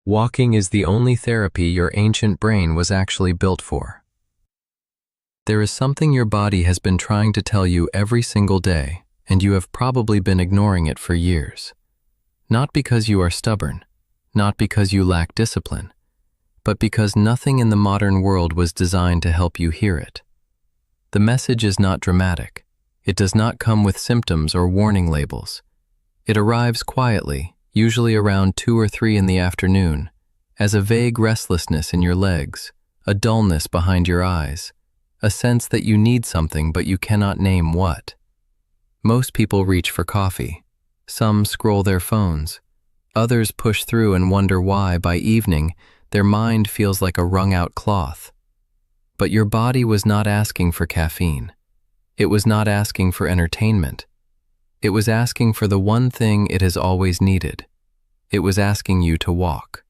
Walking is the only therapy your ancient brain was actually built for. There is something your body has been trying to tell you every single day, and you have probably been ignoring it for years. Not because you are stubborn, not because you lack discipline, but because nothing in the modern world was designed to help you hear it. The message is not dramatic. It does not come with symptoms or warning labels. It arrives quietly, usually around 2 or 3 in the afternoon, as a vague restlessness in your legs, a dullness behind your eyes, a sense that you need something but you cannot name what. Most people reach for coffee. Some scroll their phones. Others push through and wonder why, by evening, their mind feels like a wrung-out cloth. But your body was not asking for caffeine. It was not asking for entertainment. It was asking for the one thing it has always needed. It was asking you to walk.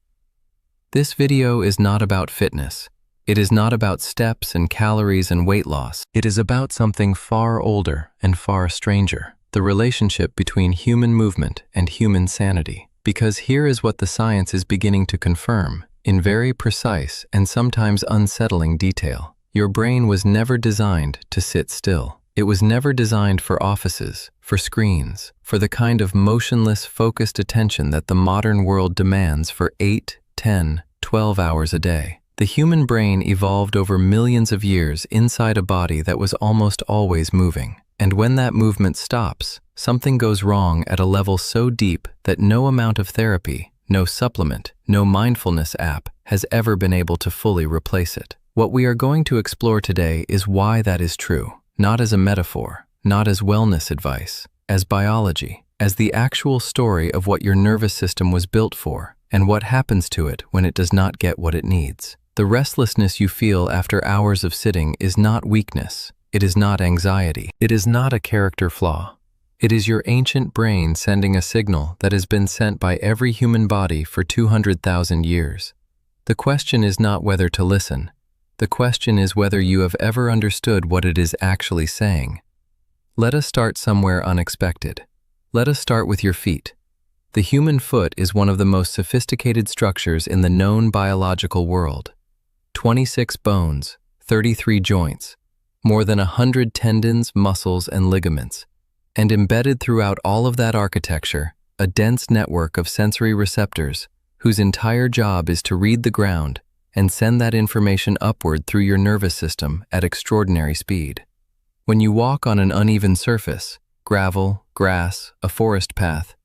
This video is not about fitness. It is not about steps and calories and weight loss. It is about something far older and far stranger, the relationship between human movement and human sanity. Because here is what the science is beginning to confirm, in very precise and sometimes unsettling detail. Your brain was never designed to sit still. It was never designed for offices, for screens, for the kind of motionless, focused attention that the modern world demands for 8, 10, 12 hours a day. The human brain evolved over millions of years inside a body that was almost always moving. And when that movement stops, something goes wrong at a level so deep that no amount of therapy, no supplement, no mindfulness app has ever been able to fully replace it. What we are going to explore today is why that is true, not as a metaphor, not as wellness advice, as biology, as the actual story of what your nervous system was built for and what happens to it when it does not get what it needs. The restlessness you feel after hours of sitting is not weakness. It is not anxiety. It is not a character flaw. It is your ancient brain sending a signal that has been sent by every human body for 200,000 years. The question is not whether to listen. The question is whether you have ever understood what it is actually saying. Let us start somewhere unexpected. Let us start with your feet. The human foot is one of the most sophisticated structures in the known biological world. 26 bones, 33 joints, more than 100 tendons, muscles, and ligaments. And embedded throughout all of that architecture, a dense network of sensory receptors whose entire job is to read the ground and send that information upward through your nervous system at extraordinary speed. When you walk on an uneven surface, gravel, grass, a forest path,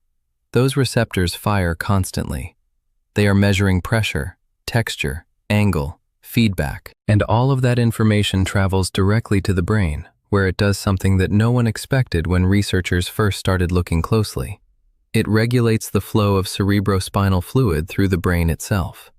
those receptors fire constantly. They are measuring pressure, texture, angle, feedback, and all of that information travels directly to the brain, where it does something that no one expected when researchers first started looking closely. It regulates the flow of cerebrospinal fluid through the brain itself.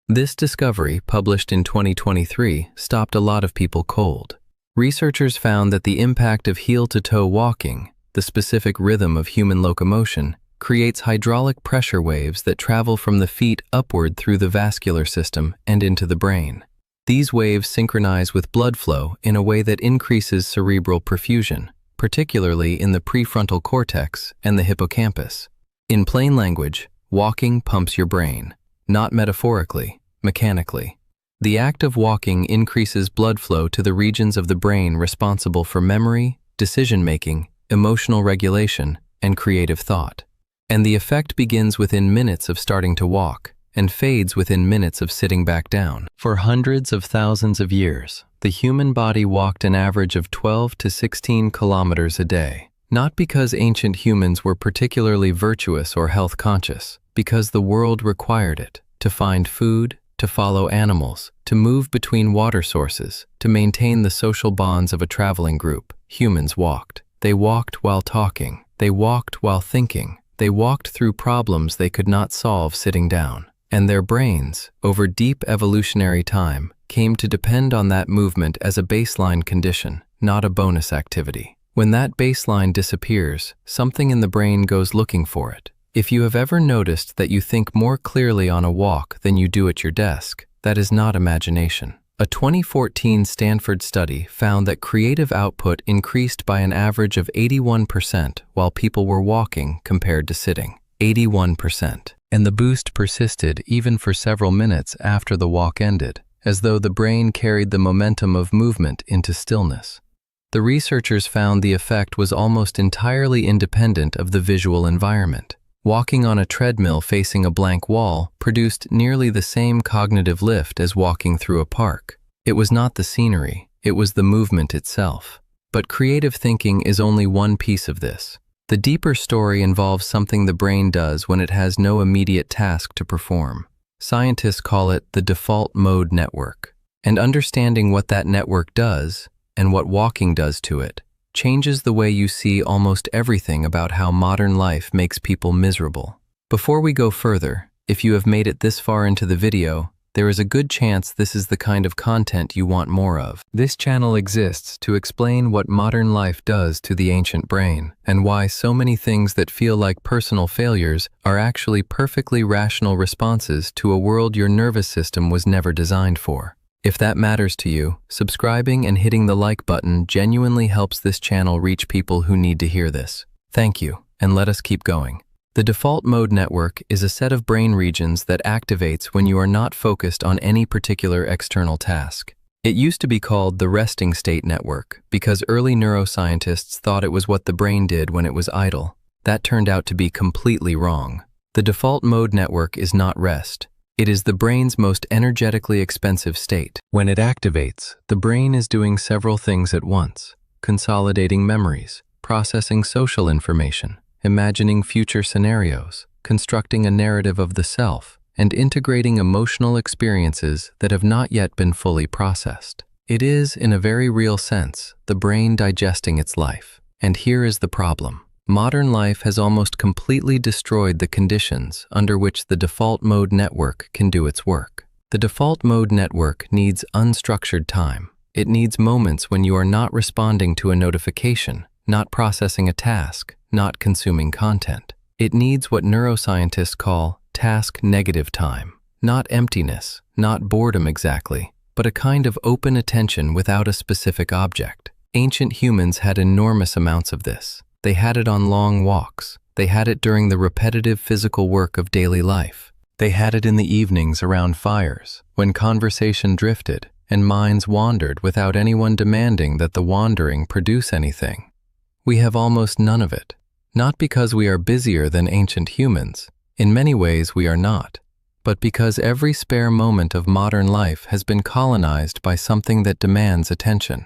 This discovery, published in 2023, stopped a lot of people cold. Researchers found that the impact of heel-to-toe walking, the specific rhythm of human locomotion, creates hydraulic pressure waves that travel from the feet upward through the vascular system and into the brain. These waves synchronize with blood flow in a way that increases cerebral perfusion, particularly in the prefrontal cortex and the hippocampus. In plain language, walking pumps your brain, not metaphorically, mechanically. The act of walking increases blood flow to the regions of the brain responsible for memory, decision-making, emotional regulation, and creative thought. And the effect begins within minutes of starting to walk, and fades within minutes of sitting back down. For hundreds of thousands of years, the human body walked an average of 12 to 16 kilometers a day. Not because ancient humans were particularly virtuous or health conscious, because the world required it. To find food, to follow animals, to move between water sources, to maintain the social bonds of a traveling group, humans walked. They walked while talking. They walked while thinking. They walked through problems they could not solve sitting down. And their brains, over deep evolutionary time, came to depend on that movement as a baseline condition, not a bonus activity. When that baseline disappears, something in the brain goes looking for it. If you have ever noticed that you think more clearly on a walk than you do at your desk, that is not imagination. A 2014 Stanford study found that creative output increased by an average of 81% while people were walking compared to sitting. 81%. and the boost persisted even for several minutes after the walk ended, as though the brain carried the momentum of movement into stillness. The researchers found the effect was almost entirely independent of the visual environment. Walking on a treadmill facing a blank wall produced nearly the same cognitive lift as walking through a park. It was not the scenery, it was the movement itself. But creative thinking is only one piece of this. The deeper story involves something the brain does when it has no immediate task to perform. Scientists call it the default mode network. And understanding what that network does, and what walking does to it, changes the way you see almost everything about how modern life makes people miserable. Before we go further, if you have made it this far into the video, there is a good chance this is the kind of content you want more of. This channel exists to explain what modern life does to the ancient brain, and why so many things that feel like personal failures are actually perfectly rational responses to a world your nervous system was never designed for. If that matters to you, subscribing and hitting the like button genuinely helps this channel reach people who need to hear this. Thank you, and let us keep going. The default mode network is a set of brain regions that activates when you are not focused on any particular external task. It used to be called the resting state network because early neuroscientists thought it was what the brain did when it was idle. That turned out to be completely wrong. The default mode network is not rest. It is the brain's most energetically expensive state. When it activates, the brain is doing several things at once: consolidating memories, processing social information, imagining future scenarios, constructing a narrative of the self, and integrating emotional experiences that have not yet been fully processed. It is, in a very real sense, the brain digesting its life. And here is the problem. Modern life has almost completely destroyed the conditions under which the default mode network can do its work. The default mode network needs unstructured time. It needs moments when you are not responding to a notification, not processing a task, not consuming content. It needs what neuroscientists call task-negative time. Not emptiness, not boredom exactly, but a kind of open attention without a specific object. Ancient humans had enormous amounts of this. They had it on long walks. They had it during the repetitive physical work of daily life. They had it in the evenings around fires, when conversation drifted and minds wandered without anyone demanding that the wandering produce anything. We have almost none of it. Not because we are busier than ancient humans. In many ways we are not. But because every spare moment of modern life has been colonized by something that demands attention.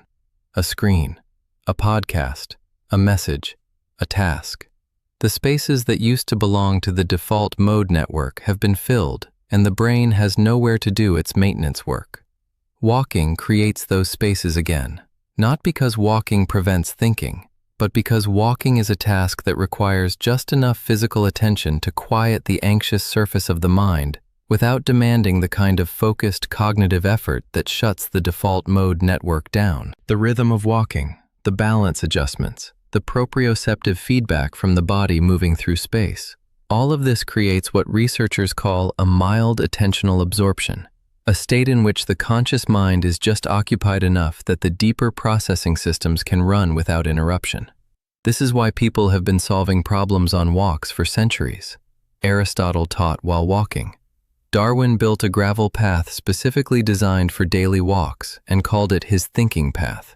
A screen, a podcast, a message, a task. The spaces that used to belong to the default mode network have been filled, and the brain has nowhere to do its maintenance work. Walking creates those spaces again, not because walking prevents thinking, but because walking is a task that requires just enough physical attention to quiet the anxious surface of the mind without demanding the kind of focused cognitive effort that shuts the default mode network down. The rhythm of walking, the balance adjustments, the proprioceptive feedback from the body moving through space. All of this creates what researchers call a mild attentional absorption, a state in which the conscious mind is just occupied enough that the deeper processing systems can run without interruption. This is why people have been solving problems on walks for centuries. Aristotle taught while walking. Darwin built a gravel path specifically designed for daily walks and called it his thinking path.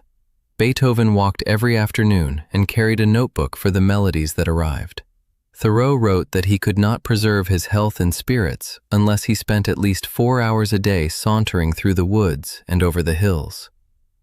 Beethoven walked every afternoon and carried a notebook for the melodies that arrived. Thoreau wrote that he could not preserve his health and spirits unless he spent at least 4 hours a day sauntering through the woods and over the hills.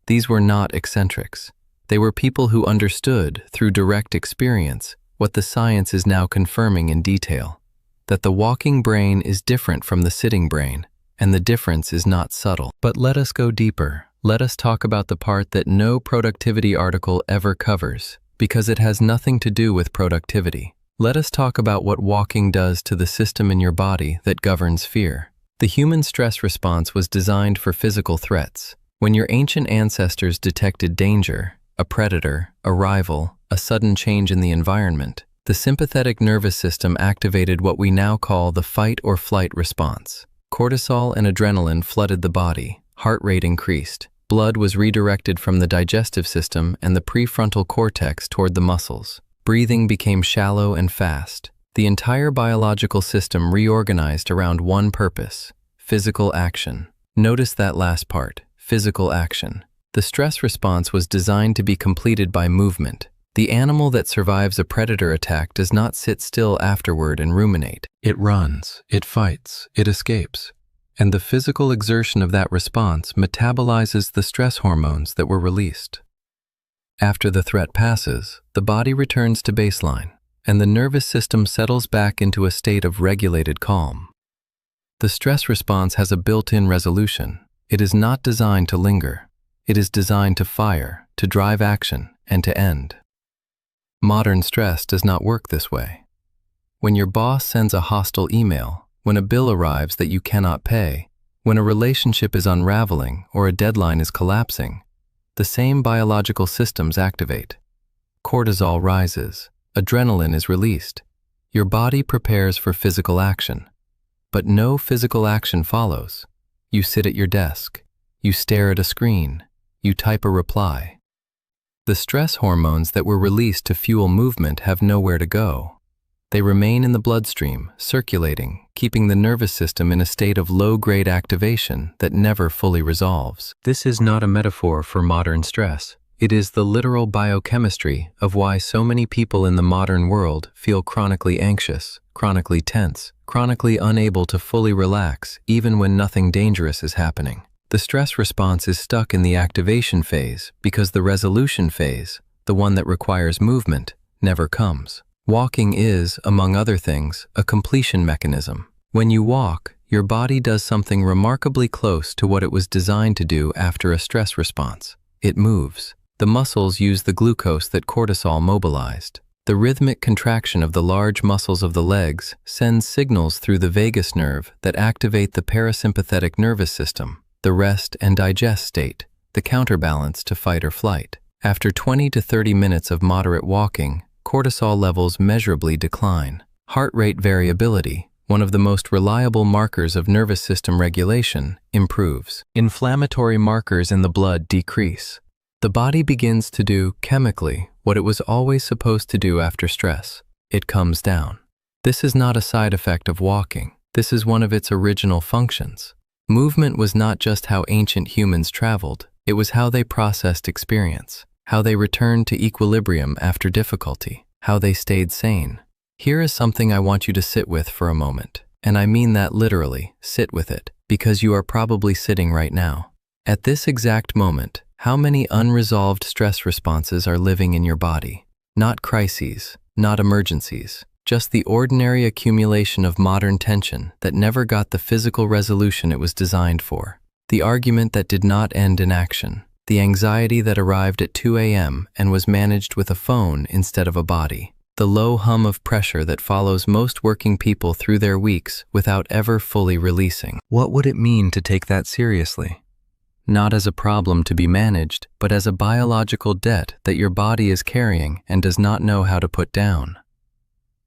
These were not eccentrics. They were people who understood, through direct experience, what the science is now confirming in detail, that the walking brain is different from the sitting brain, and the difference is not subtle. But let us go deeper. Let us talk about the part that no productivity article ever covers, because it has nothing to do with productivity. Let us talk about what walking does to the system in your body that governs fear. The human stress response was designed for physical threats. When your ancient ancestors detected danger, a predator, a rival, a sudden change in the environment, the sympathetic nervous system activated what we now call the fight or flight response. Cortisol and adrenaline flooded the body. Heart rate increased. Blood was redirected from the digestive system and the prefrontal cortex toward the muscles. Breathing became shallow and fast. The entire biological system reorganized around one purpose: physical action. Notice that last part, physical action. The stress response was designed to be completed by movement. The animal that survives a predator attack does not sit still afterward and ruminate. It runs, it fights, it escapes. And the physical exertion of that response metabolizes the stress hormones that were released. After the threat passes, the body returns to baseline, and the nervous system settles back into a state of regulated calm. The stress response has a built-in resolution. It is not designed to linger. It is designed to fire, to drive action, and to end. Modern stress does not work this way. When your boss sends a hostile email, when a bill arrives that you cannot pay, when a relationship is unraveling or a deadline is collapsing, the same biological systems activate. Cortisol rises, adrenaline is released. Your body prepares for physical action. But no physical action follows. You sit at your desk. You stare at a screen. You type a reply. The stress hormones that were released to fuel movement have nowhere to go. They remain in the bloodstream, circulating, keeping the nervous system in a state of low-grade activation that never fully resolves. This is not a metaphor for modern stress. It is the literal biochemistry of why so many people in the modern world feel chronically anxious, chronically tense, chronically unable to fully relax, even when nothing dangerous is happening. The stress response is stuck in the activation phase because the resolution phase, the one that requires movement, never comes. Walking is, among other things, a completion mechanism. When you walk, your body does something remarkably close to what it was designed to do after a stress response. It moves. The muscles use the glucose that cortisol mobilized. The rhythmic contraction of the large muscles of the legs sends signals through the vagus nerve that activate the parasympathetic nervous system, the rest and digest state, the counterbalance to fight or flight. After 20 to 30 minutes of moderate walking, cortisol levels measurably decline. Heart rate variability, one of the most reliable markers of nervous system regulation, improves. Inflammatory markers in the blood decrease. The body begins to do, chemically, what it was always supposed to do after stress. It comes down. This is not a side effect of walking. This is one of its original functions. Movement was not just how ancient humans traveled, it was how they processed experience, how they returned to equilibrium after difficulty, how they stayed sane. Here is something I want you to sit with for a moment, and I mean that literally, sit with it, because you are probably sitting right now. At this exact moment, how many unresolved stress responses are living in your body? Not crises, not emergencies, just the ordinary accumulation of modern tension that never got the physical resolution it was designed for. The argument that did not end in action. The anxiety that arrived at 2 a.m. and was managed with a phone instead of a body. The low hum of pressure that follows most working people through their weeks without ever fully releasing. What would it mean to take that seriously? Not as a problem to be managed, but as a biological debt that your body is carrying and does not know how to put down.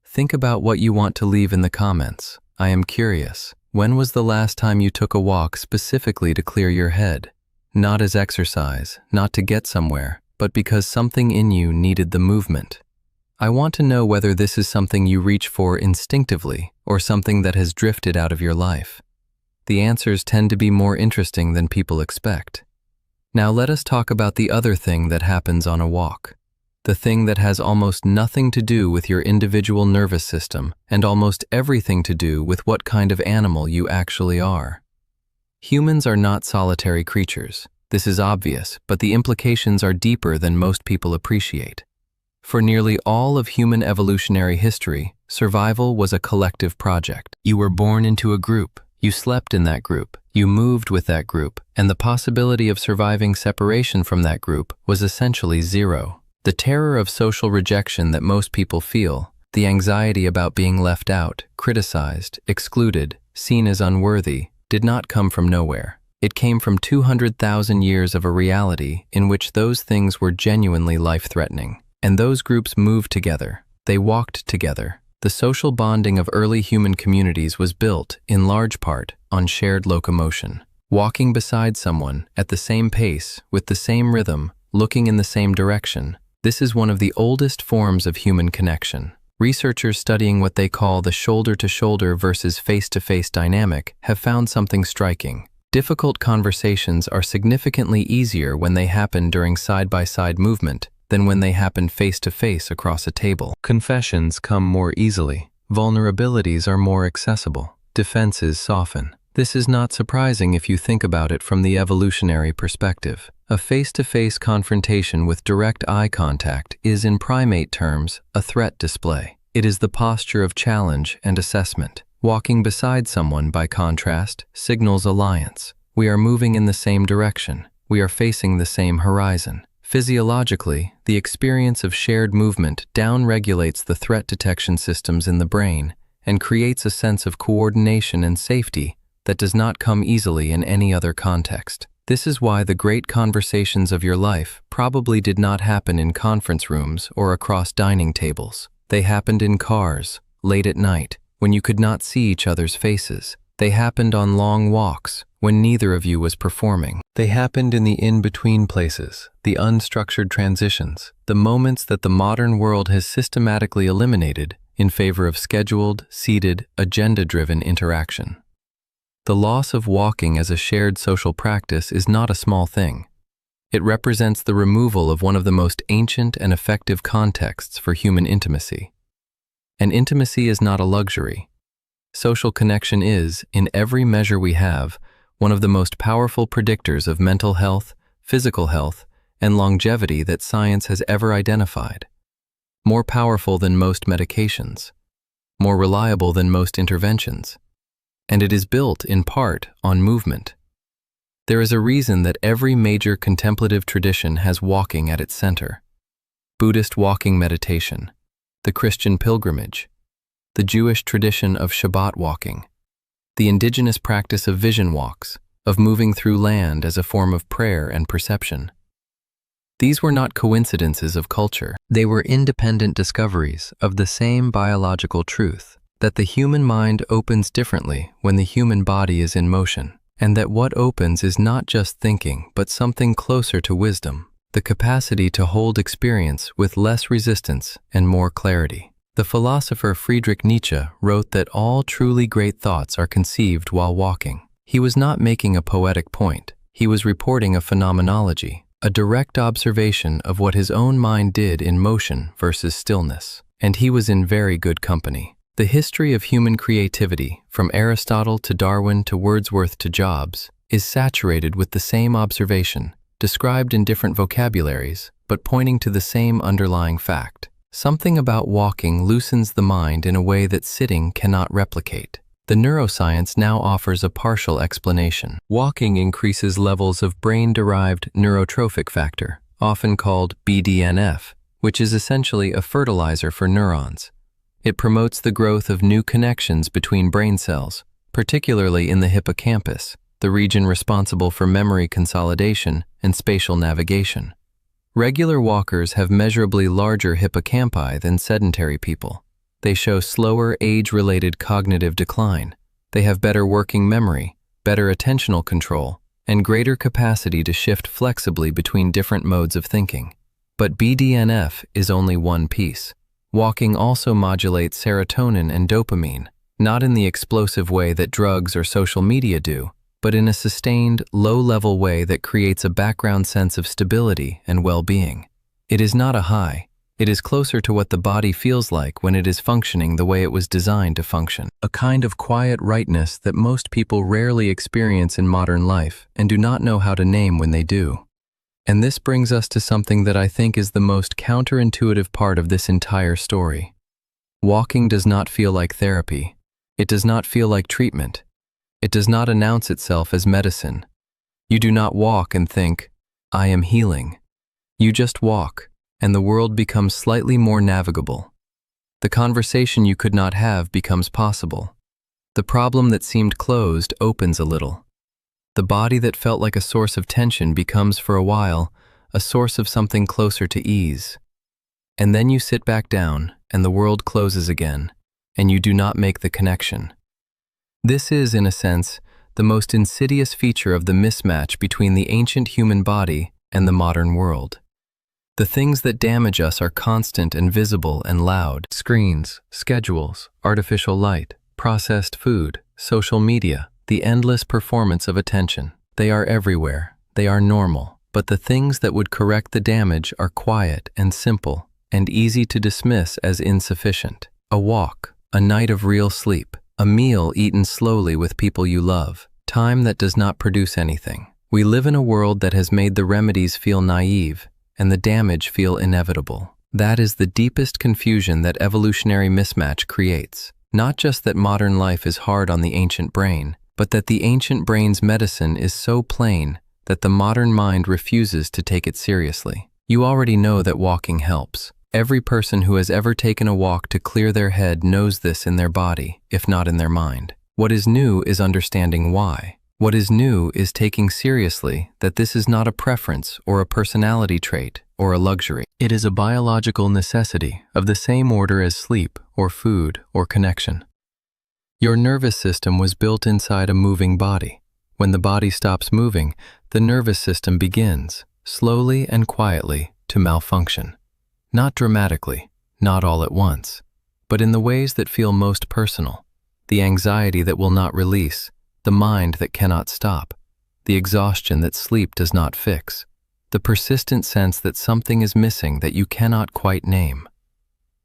Think about what you want to leave in the comments. I am curious. When was the last time you took a walk specifically to clear your head? Not as exercise, not to get somewhere, but because something in you needed the movement. I want to know whether this is something you reach for instinctively or something that has drifted out of your life. The answers tend to be more interesting than people expect. Now let us talk about the other thing that happens on a walk. The thing that has almost nothing to do with your individual nervous system and almost everything to do with what kind of animal you actually are. Humans are not solitary creatures. This is obvious, but the implications are deeper than most people appreciate. For nearly all of human evolutionary history, survival was a collective project. You were born into a group. You slept in that group, you moved with that group, and the possibility of surviving separation from that group was essentially zero. The terror of social rejection that most people feel, the anxiety about being left out, criticized, excluded, seen as unworthy, did not come from nowhere. It came from 200,000 years of a reality in which those things were genuinely life-threatening. And those groups moved together. They walked together. The social bonding of early human communities was built, in large part, on shared locomotion. Walking beside someone, at the same pace, with the same rhythm, looking in the same direction. This is one of the oldest forms of human connection. Researchers studying what they call the shoulder-to-shoulder versus face-to-face dynamic have found something striking. Difficult conversations are significantly easier when they happen during side-by-side movement than when they happen face-to-face across a table. Confessions come more easily. Vulnerabilities are more accessible. Defenses soften. This is not surprising if you think about it from the evolutionary perspective. A face-to-face confrontation with direct eye contact is, in primate terms, a threat display. It is the posture of challenge and assessment. Walking beside someone, by contrast, signals alliance. We are moving in the same direction. We are facing the same horizon. Physiologically, the experience of shared movement downregulates the threat detection systems in the brain and creates a sense of coordination and safety that does not come easily in any other context. This is why the great conversations of your life probably did not happen in conference rooms or across dining tables. They happened in cars, late at night, when you could not see each other's faces. They happened on long walks, when neither of you was performing. They happened in the in-between places, the unstructured transitions, the moments that the modern world has systematically eliminated in favor of scheduled, seated, agenda-driven interaction. The loss of walking as a shared social practice is not a small thing. It represents the removal of one of the most ancient and effective contexts for human intimacy. And intimacy is not a luxury. Social connection is, in every measure we have, one of the most powerful predictors of mental health, physical health, and longevity that science has ever identified. More powerful than most medications, more reliable than most interventions. And it is built, in part, on movement. There is a reason that every major contemplative tradition has walking at its center. Buddhist walking meditation, the Christian pilgrimage, the Jewish tradition of Shabbat walking, the indigenous practice of vision walks, of moving through land as a form of prayer and perception. These were not coincidences of culture. They were independent discoveries of the same biological truth, that the human mind opens differently when the human body is in motion, and that what opens is not just thinking, but something closer to wisdom, the capacity to hold experience with less resistance and more clarity. The philosopher Friedrich Nietzsche wrote that all truly great thoughts are conceived while walking. He was not making a poetic point. He was reporting a phenomenology, a direct observation of what his own mind did in motion versus stillness. And he was in very good company. The history of human creativity, from Aristotle to Darwin to Wordsworth to Jobs, is saturated with the same observation, described in different vocabularies, but pointing to the same underlying fact. Something about walking loosens the mind in a way that sitting cannot replicate. The neuroscience now offers a partial explanation. Walking increases levels of brain-derived neurotrophic factor, often called BDNF, which is essentially a fertilizer for neurons. It promotes the growth of new connections between brain cells, particularly in the hippocampus, the region responsible for memory consolidation and spatial navigation. Regular walkers have measurably larger hippocampi than sedentary people. They show slower age-related cognitive decline. They have better working memory, better attentional control, and greater capacity to shift flexibly between different modes of thinking. But BDNF is only one piece. Walking also modulates serotonin and dopamine, not in the explosive way that drugs or social media do, but in a sustained, low-level way that creates a background sense of stability and well-being. It is not a high. It is closer to what the body feels like when it is functioning the way it was designed to function. A kind of quiet rightness that most people rarely experience in modern life and do not know how to name when they do. And this brings us to something that I think is the most counterintuitive part of this entire story. Walking does not feel like therapy. It does not feel like treatment. It does not announce itself as medicine. You do not walk and think, I am healing. You just walk, and the world becomes slightly more navigable. The conversation you could not have becomes possible. The problem that seemed closed opens a little. The body that felt like a source of tension becomes, for a while, a source of something closer to ease. And then you sit back down, and the world closes again, and you do not make the connection. This is, in a sense, the most insidious feature of the mismatch between the ancient human body and the modern world. The things that damage us are constant and visible and loud. Screens, schedules, artificial light, processed food, social media, the endless performance of attention. They are everywhere. They are normal. But the things that would correct the damage are quiet and simple and easy to dismiss as insufficient. A walk, a night of real sleep, a meal eaten slowly with people you love, time that does not produce anything. We live in a world that has made the remedies feel naive and the damage feel inevitable. That is the deepest confusion that evolutionary mismatch creates. Not just that modern life is hard on the ancient brain, but that the ancient brain's medicine is so plain that the modern mind refuses to take it seriously. You already know that walking helps. Every person who has ever taken a walk to clear their head knows this in their body, if not in their mind. What is new is understanding why. What is new is taking seriously that this is not a preference or a personality trait or a luxury. It is a biological necessity of the same order as sleep or food or connection. Your nervous system was built inside a moving body. When the body stops moving, the nervous system begins, slowly and quietly, to malfunction. Not dramatically, not all at once, but in the ways that feel most personal. The anxiety that will not release, the mind that cannot stop, the exhaustion that sleep does not fix, the persistent sense that something is missing that you cannot quite name.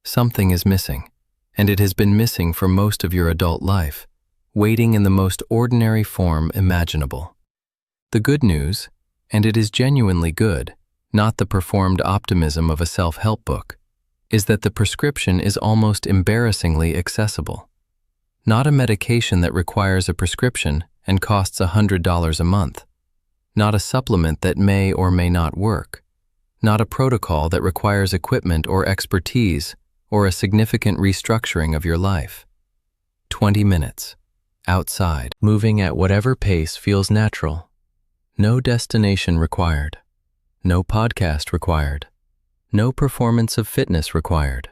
Something is missing, and it has been missing for most of your adult life, waiting in the most ordinary form imaginable. The good news, and it is genuinely good, not the performed optimism of a self-help book, is that the prescription is almost embarrassingly accessible. Not a medication that requires a prescription and costs $100 a month. Not a supplement that may or may not work. Not a protocol that requires equipment or expertise or a significant restructuring of your life. 20 minutes. Outside. Moving at whatever pace feels natural. No destination required. No podcast required. No performance of fitness required.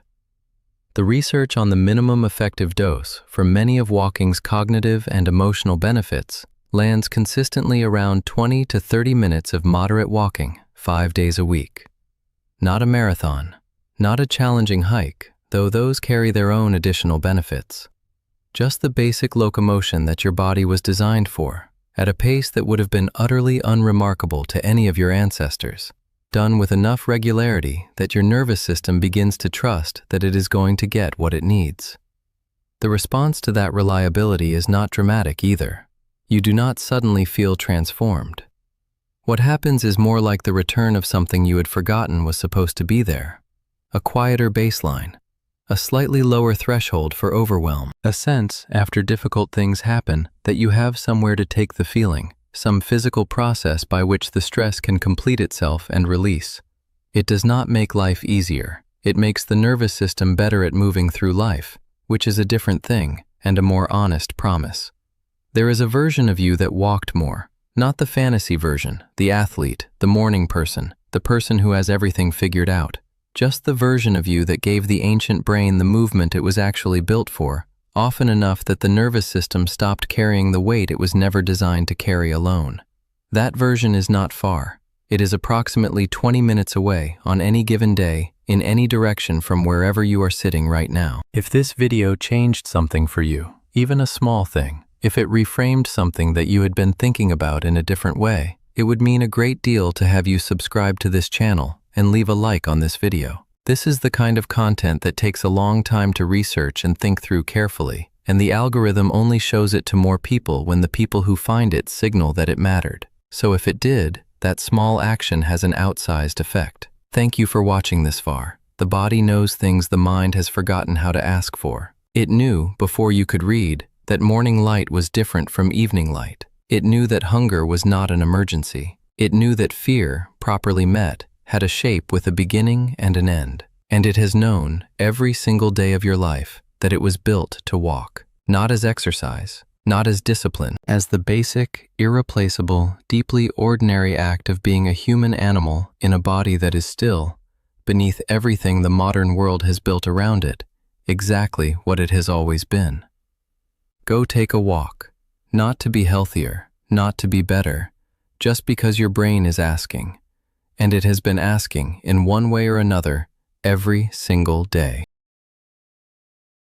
The research on the minimum effective dose for many of walking's cognitive and emotional benefits lands consistently around 20 to 30 minutes of moderate walking 5 days a week. Not a marathon, not a challenging hike, though those carry their own additional benefits. Just the basic locomotion that your body was designed for, at a pace that would have been utterly unremarkable to any of your ancestors. Done with enough regularity that your nervous system begins to trust that it is going to get what it needs. The response to that reliability is not dramatic either. You do not suddenly feel transformed. What happens is more like the return of something you had forgotten was supposed to be there. A quieter baseline, a slightly lower threshold for overwhelm, a sense, after difficult things happen, that you have somewhere to take the feeling, some physical process by which the stress can complete itself and release. It does not make life easier. It makes the nervous system better at moving through life, which is a different thing and a more honest promise. There is a version of you that walked more, not the fantasy version, the athlete, the morning person, the person who has everything figured out, just the version of you that gave the ancient brain the movement it was actually built for, often enough that the nervous system stopped carrying the weight it was never designed to carry alone. That version is not far. It is approximately 20 minutes away on any given day, in any direction from wherever you are sitting right now. If this video changed something for you, even a small thing, if it reframed something that you had been thinking about in a different way, it would mean a great deal to have you subscribe to this channel and leave a like on this video. This is the kind of content that takes a long time to research and think through carefully, and the algorithm only shows it to more people when the people who find it signal that it mattered. So if it did, that small action has an outsized effect. Thank you for watching this far. The body knows things the mind has forgotten how to ask for. It knew, before you could read, that morning light was different from evening light. It knew that hunger was not an emergency. It knew that fear, properly met, had a shape with a beginning and an end. And it has known, every single day of your life, that it was built to walk. Not as exercise, not as discipline, as the basic, irreplaceable, deeply ordinary act of being a human animal in a body that is still, beneath everything the modern world has built around it, exactly what it has always been. Go take a walk, not to be healthier, not to be better, just because your brain is asking. And it has been asking, in one way or another, every single day.